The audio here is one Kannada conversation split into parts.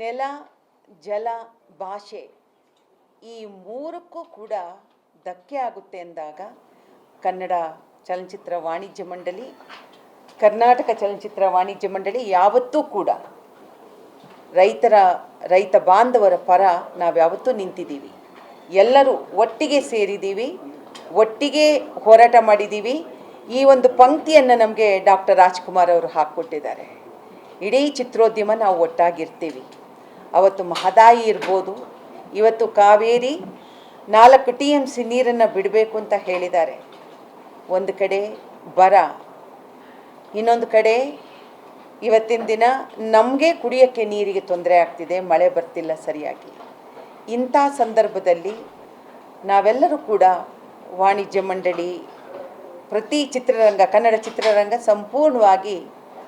ನೆಲ, ಜಲ, ಭಾಷೆ ಈ ಮೂರಕ್ಕೂ ಕೂಡ ಧಕ್ಕೆ ಆಗುತ್ತೆ ಎಂದಾಗ ಕನ್ನಡ ಚಲನಚಿತ್ರ ವಾಣಿಜ್ಯ ಮಂಡಳಿ, ಕರ್ನಾಟಕ ಚಲನಚಿತ್ರ ವಾಣಿಜ್ಯ ಮಂಡಳಿ ಯಾವತ್ತೂ ಕೂಡ ರೈತ ಬಾಂಧವರ ಪರ ನಾವ್ಯಾವತ್ತೂ ನಿಂತಿದ್ದೀವಿ. ಎಲ್ಲರೂ ಒಟ್ಟಿಗೆ ಸೇರಿದ್ದೀವಿ, ಒಟ್ಟಿಗೆ ಹೋರಾಟ ಮಾಡಿದ್ದೀವಿ. ಈ ಒಂದು ಪಂಕ್ತಿಯನ್ನು ನಮಗೆ ಡಾಕ್ಟರ್ ರಾಜ್ಕುಮಾರ್ ಅವರು ಹಾಕ್ಕೊಟ್ಟಿದ್ದಾರೆ. ಇಡೀ ಚಿತ್ರೋದ್ಯಮ ನಾವು ಒಟ್ಟಾಗಿರ್ತೀವಿ. ಅವತ್ತು ಮಹದಾಯಿ ಇರ್ಬೋದು, ಇವತ್ತು ಕಾವೇರಿ 4 TMC ನೀರನ್ನು ಬಿಡಬೇಕು ಅಂತ ಹೇಳಿದ್ದಾರೆ. ಒಂದು ಕಡೆ ಬರ, ಇನ್ನೊಂದು ಕಡೆ ಇವತ್ತಿನ ದಿನ ನಮಗೆ ಕುಡಿಯೋಕ್ಕೆ ನೀರಿಗೆ ತೊಂದರೆ ಆಗ್ತಿದೆ, ಮಳೆ ಬರ್ತಿಲ್ಲ ಸರಿಯಾಗಿ. ಇಂಥ ಸಂದರ್ಭದಲ್ಲಿ ನಾವೆಲ್ಲರೂ ಕೂಡ ವಾಣಿಜ್ಯ ಮಂಡಳಿ, ಪ್ರತಿ ಚಿತ್ರರಂಗ, ಕನ್ನಡ ಚಿತ್ರರಂಗ ಸಂಪೂರ್ಣವಾಗಿ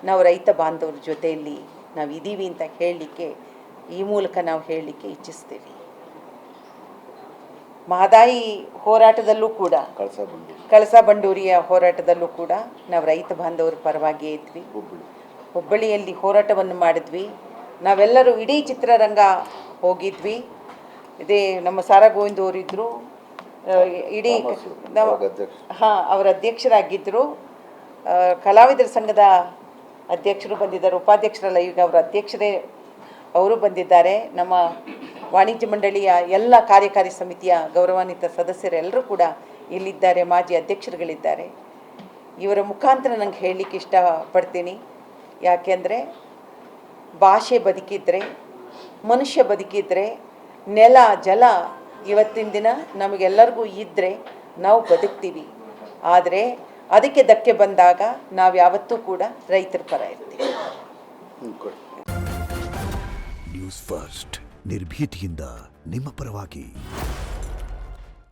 ನಾವು ರೈತ ಬಾಂಧವರ ಜೊತೆಯಲ್ಲಿ ನಾವು ಇದ್ದೀವಿ ಅಂತ ಹೇಳಲಿಕ್ಕೆ, ಈ ಮೂಲಕ ನಾವು ಹೇಳಲಿಕ್ಕೆ ಇಚ್ಛಿಸ್ತೀವಿ. ಮಹದಾಯಿ ಹೋರಾಟದಲ್ಲೂ ಕೂಡ, ಕಳಸಾ ಬಂಡೂರಿಯ ಹೋರಾಟದಲ್ಲೂ ಕೂಡ ನಾವು ರೈತ ಬಾಂಧವರ ಪರವಾಗಿ ಇದ್ವಿ. ಹುಬ್ಬಳ್ಳಿಯಲ್ಲಿ ಹೋರಾಟವನ್ನು ಮಾಡಿದ್ವಿ. ನಾವೆಲ್ಲರೂ ಇಡೀ ಚಿತ್ರರಂಗ ಹೋಗಿದ್ವಿ. ಇದೇ ನಮ್ಮ ಸಾರಾ ಗೋವಿಂದ್ ಅವರಿದ್ದರು, ಇಡೀ ಅವರ ಅಧ್ಯಕ್ಷರಾಗಿದ್ದರು. ಕಲಾವಿದರ ಸಂಘದ ಅಧ್ಯಕ್ಷರು ಬಂದಿದ್ದಾರೆ, ಉಪಾಧ್ಯಕ್ಷರಲ್ಲ, ಈಗ ಅವರ ಅಧ್ಯಕ್ಷರೇ ಅವರು ಬಂದಿದ್ದಾರೆ. ನಮ್ಮ ವಾಣಿಜ್ಯ ಮಂಡಳಿಯ ಎಲ್ಲ ಕಾರ್ಯಕಾರಿ ಸಮಿತಿಯ ಗೌರವಾನ್ವಿತ ಸದಸ್ಯರೆಲ್ಲರೂ ಕೂಡ ಇಲ್ಲಿದ್ದಾರೆ, ಮಾಜಿ ಅಧ್ಯಕ್ಷರುಗಳಿದ್ದಾರೆ. ಇವರ ಮುಖಾಂತರ ನಂಗೆ ಹೇಳಲಿಕ್ಕೆ ಇಷ್ಟಪಡ್ತೀನಿ. ಯಾಕೆಂದರೆ ಭಾಷೆ ಬದುಕಿದ್ರೆ, ಮನುಷ್ಯ ಬದುಕಿದ್ರೆ, ನೆಲ ಜಲ ಇವತ್ತಿನ ದಿನ ನಮಗೆಲ್ಲರಿಗೂ ಇದ್ದರೆ ನಾವು ಬದುಕ್ತೀವಿ. ಆದರೆ ಅದಕ್ಕೆ ಧಕ್ಕೆ ಬಂದಾಗ ನಾವು ಯಾವತ್ತೂ ಕೂಡ ರೈತರ ಪರ ಇರ್ತೀವಿ. ನ್ಯೂಸ್ ಫಸ್ಟ್, ನಿರ್ಭೀತಿಯಿಂದ ನಿಮ್ಮ ಪರವಾಗಿ.